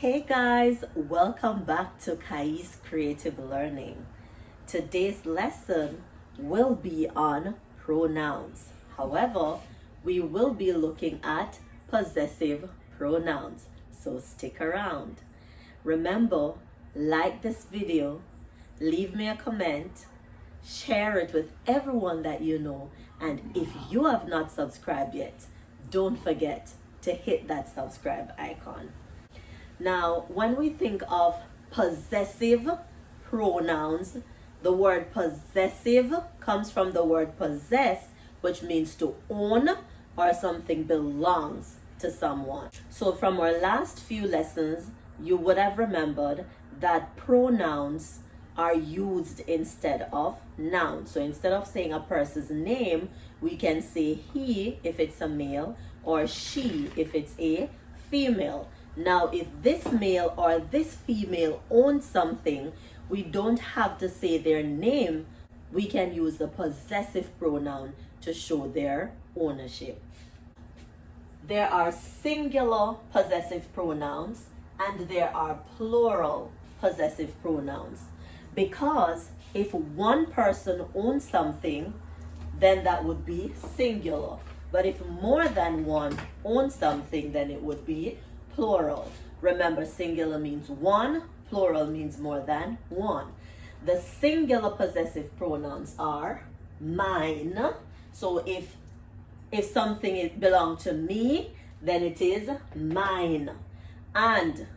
Hey guys, welcome back to KAYIE'S Creative Learning. Today's lesson will be on pronouns. However, we will be looking at possessive pronouns, so stick around. Remember, like this video, leave me a comment, share it with everyone that you know, and if you have not subscribed yet, don't forget to hit that subscribe icon. Now, when we think of possessive pronouns, the word possessive comes from the word possess, which means to own or something belongs to someone. So from our last few lessons, you would have remembered that pronouns are used instead of nouns. So instead of saying a person's name, we can say he if it's a male or she if it's a female. Now, if this male or this female owns something, we don't have to say their name. We can use the possessive pronoun to show their ownership. There are singular possessive pronouns and there are plural possessive pronouns. Because if one person owns something, then that would be singular. But if more than one owns something, then it would be plural. Remember, singular means one, plural means more than one. The singular possessive pronouns are mine. So if something belongs to me, then it is mine. And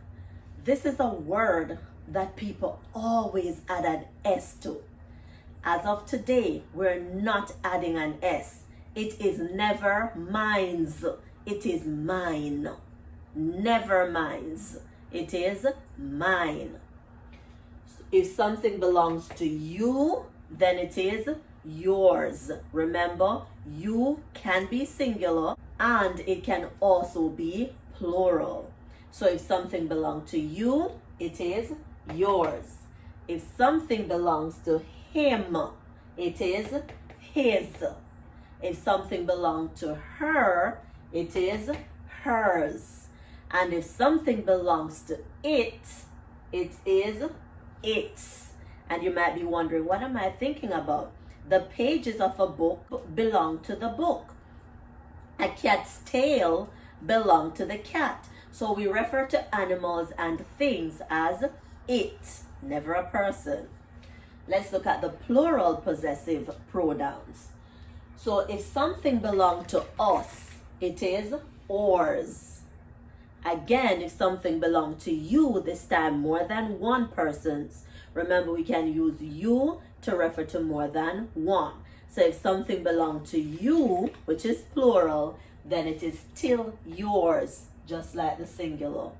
this is a word that people always add an S to. As of today, we're not adding an S. It is never mine's. It is mine. Never mine's. It is mine. If something belongs to you, then it is yours. Remember, you can be singular and it can also be plural. So if something belongs to you, it is yours. If something belongs to him, it is his. If something belongs to her, it is hers. And if something belongs to it, it is its. And you might be wondering, what am I thinking about? The pages of a book belong to the book. A cat's tail belongs to the cat. So we refer to animals and things as it, never a person. Let's look at the plural possessive pronouns. So if something belongs to us, it is ours. Again, if something belongs to you, this time more than one person's. Remember, we can use you to refer to more than one. So if something belongs to you, which is plural, then it is still yours, just like the singular.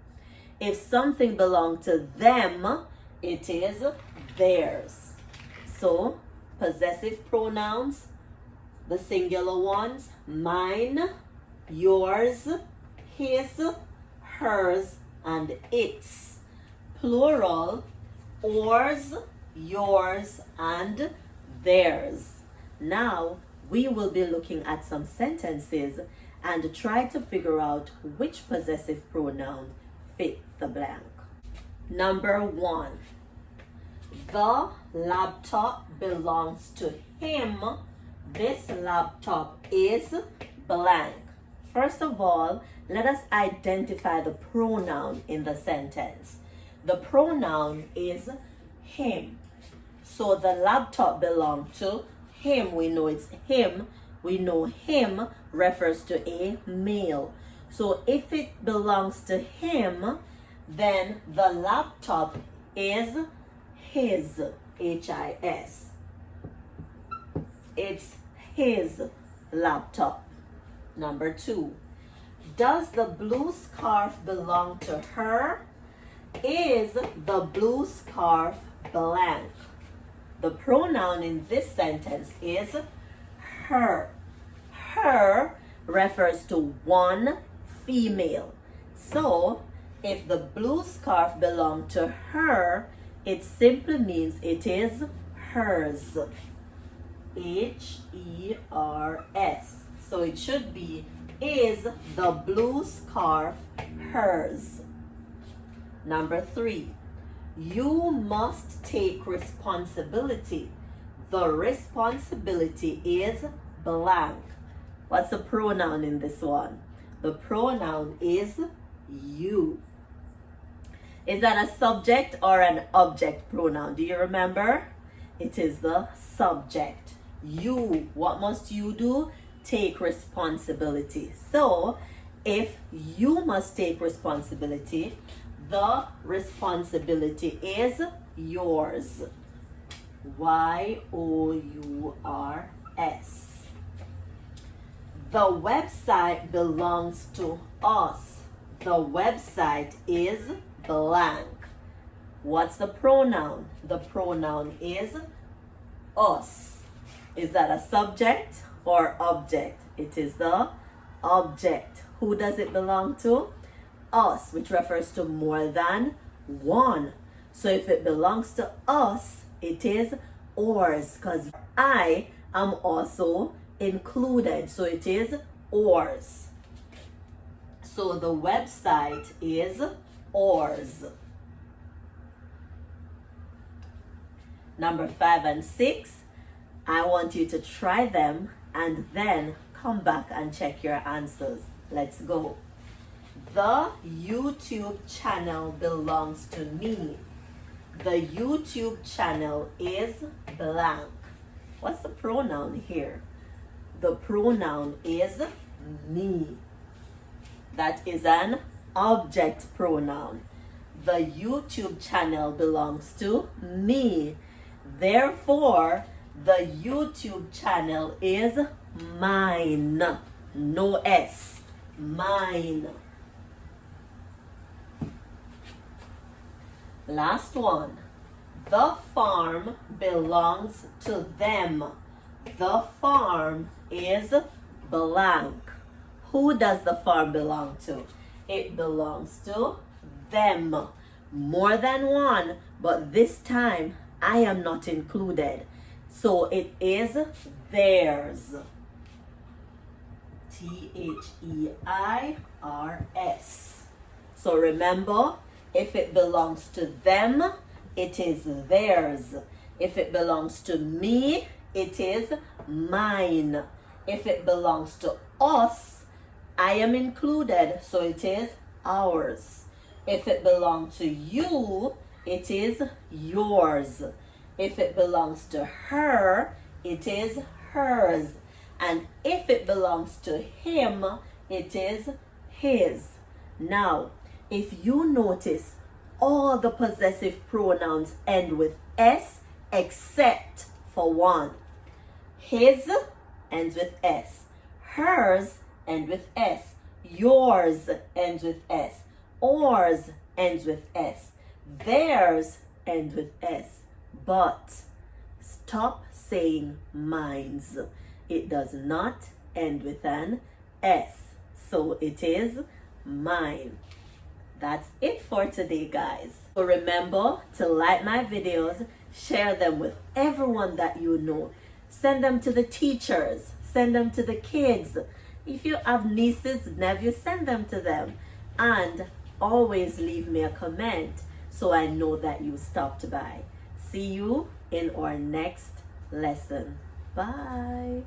If something belongs to them, it is theirs. So, possessive pronouns, the singular ones, mine, yours, his, hers, and its. Plural, ours, yours, and theirs. Now, we will be looking at some sentences and try to figure out which possessive pronoun fit the blank. Number 1. The laptop belongs to him. This laptop is blank. First of all, let us identify the pronoun in the sentence. The pronoun is him. So the laptop belongs to him. We know it's him. We know him refers to a male. So if it belongs to him, then the laptop is his, H-I-S. It's his laptop. Number 2. Does the blue scarf belong to her? Is the blue scarf blank? The pronoun in this sentence is her. Her refers to one female. So, if the blue scarf belongs to her, it simply means it is hers. H-E-R-S. So it should be, is the blue scarf hers? Number 3, you must take responsibility. The responsibility is blank. What's the pronoun in this one? The pronoun is you. Is that a subject or an object pronoun? Do you remember? It is the subject. You. What must you do? Take responsibility. So, if you must take responsibility, the responsibility is yours. Y-O-U-R-S. The website belongs to us. The website is blank. What's the pronoun? The pronoun is us. Is that a subject or object? It is the object. Who does it belong to? Us, which refers to more than one. So if it belongs to us, it is ours, because I am also included. So it is ours. So the website is ours. Number 5 and 6, I want you to try them and then come back and check your answers. Let's go. The YouTube channel belongs to me. The YouTube channel is blank. What's the pronoun here? The pronoun is me. That is an object pronoun. The YouTube channel belongs to me. Therefore, the YouTube channel is mine. No S. Mine. Last one. The farm belongs to them. The farm is blank. Who does the farm belong to? It belongs to them. More than one, but this time I am not included. So it is theirs. Theirs. So remember, if it belongs to them, it is theirs. If it belongs to me, it is mine. If it belongs to us, I am included, so it is ours. If it belongs to you, it is yours. If it belongs to her, it is hers. And if it belongs to him, it is his. Now, if you notice, all the possessive pronouns end with S except for one. His ends with S. Hers ends with S. Yours ends with S. Ours ends with S. Theirs ends with S. But stop saying mine's. It does not end with an S. So it is mine. That's it for today, guys. So remember to like my videos, share them with everyone that you know. Send them to the teachers, send them to the kids. If you have nieces, nephews, send them to them. And always leave me a comment so I know that you stopped by. See you in our next lesson. Bye.